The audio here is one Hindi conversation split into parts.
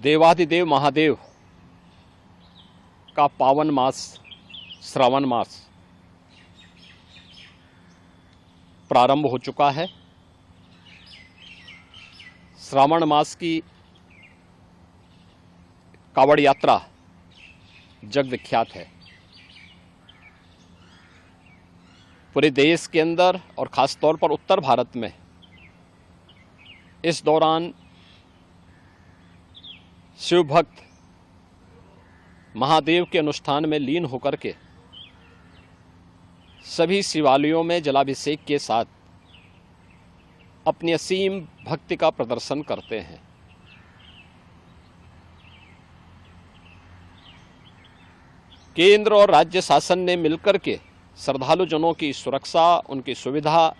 देवाधिदेव महादेव का पावन मास श्रावण मास प्रारंभ हो चुका है। श्रावण मास की कावड़ यात्रा जग विख्यात है। पूरे देश के अंदर और ख़ास तौर पर उत्तर भारत में इस दौरान शिव भक्त महादेव के अनुष्ठान में लीन होकर के सभी शिवालयों में जलाभिषेक के साथ अपनी असीम भक्ति का प्रदर्शन करते हैं। केंद्र और राज्य शासन ने मिलकर के श्रद्धालुजनों की सुरक्षा, उनकी सुविधा,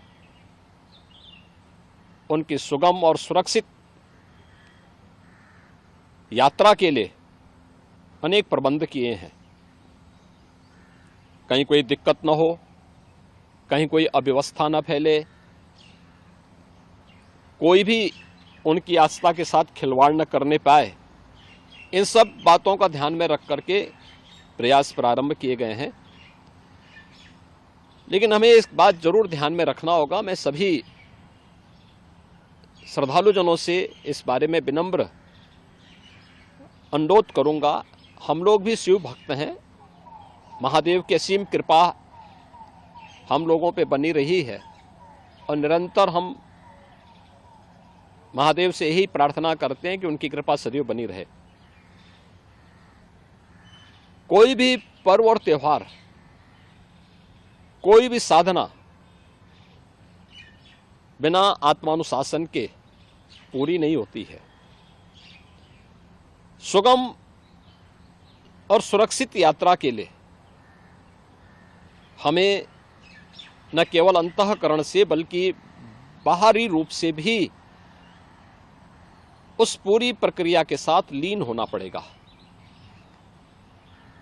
उनकी सुगम और सुरक्षित यात्रा के लिए अनेक प्रबंध किए हैं। कहीं कोई दिक्कत न हो, कहीं कोई अव्यवस्था न फैले, कोई भी उनकी आस्था के साथ खिलवाड़ न करने पाए, इन सब बातों का ध्यान में रख करके प्रयास प्रारंभ किए गए हैं। लेकिन हमें इस बात जरूर ध्यान में रखना होगा, मैं सभी श्रद्धालुजनों से इस बारे में विनम्र अनुरोध करूंगा। हम लोग भी शिव भक्त हैं, महादेव की असीम कृपा हम लोगों पे बनी रही है और निरंतर हम महादेव से यही प्रार्थना करते हैं कि उनकी कृपा सदैव बनी रहे। कोई भी पर्व और त्योहार, कोई भी साधना बिना आत्मानुशासन के पूरी नहीं होती है। सुगम और सुरक्षित यात्रा के लिए हमें न केवल अंतःकरण से बल्कि बाहरी रूप से भी उस पूरी प्रक्रिया के साथ लीन होना पड़ेगा।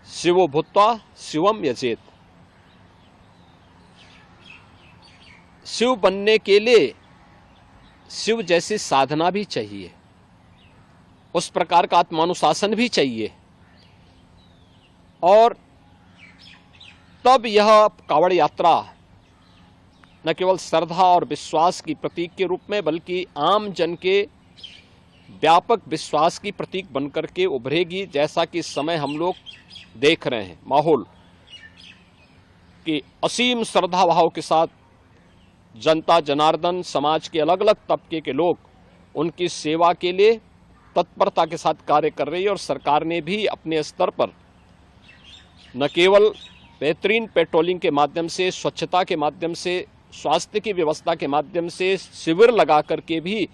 शिवो भूत्वा शिवम यजेत। शिव बनने के लिए शिव जैसी साधना भी चाहिए, उस प्रकार का आत्मानुशासन भी चाहिए, और तब यह कावड़ यात्रा न केवल श्रद्धा और विश्वास की प्रतीक के रूप में बल्कि आम जन के व्यापक विश्वास की प्रतीक बनकर के उभरेगी। जैसा कि इस समय हम लोग देख रहे हैं माहौल कि असीम श्रद्धा भाव के साथ जनता जनार्दन समाज के अलग अलग तबके के लोग उनकी सेवा के लिए तत्परता के साथ कार्य कर रही है। और सरकार ने भी अपने स्तर पर न केवल बेहतरीन पेट्रोलिंग के माध्यम से, स्वच्छता के माध्यम से, स्वास्थ्य की व्यवस्था के माध्यम से शिविर लगा करके भी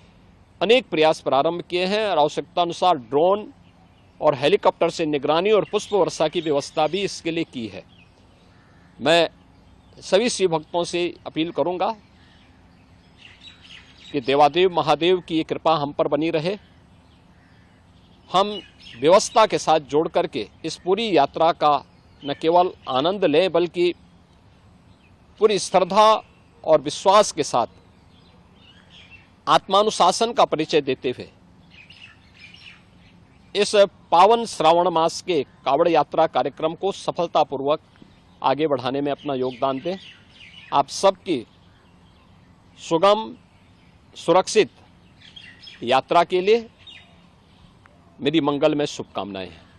अनेक प्रयास प्रारंभ किए हैं और आवश्यकता अनुसार ड्रोन और हेलीकॉप्टर से निगरानी और पुष्प वर्षा की व्यवस्था भी इसके लिए की है। मैं सभी शिव भक्तों से अपील करूंगा कि देवादेव महादेव की ये कृपा हम पर बनी रहे। हम व्यवस्था के साथ जोड़ करके इस पूरी यात्रा का न केवल आनंद लें बल्कि पूरी श्रद्धा और विश्वास के साथ आत्मानुशासन का परिचय देते हुए इस पावन श्रावण मास के कावड़ यात्रा कार्यक्रम को सफलतापूर्वक आगे बढ़ाने में अपना योगदान दें। आप सबकी सुगम सुरक्षित यात्रा के लिए मेरी मंगलमय शुभकामनाएं हैं।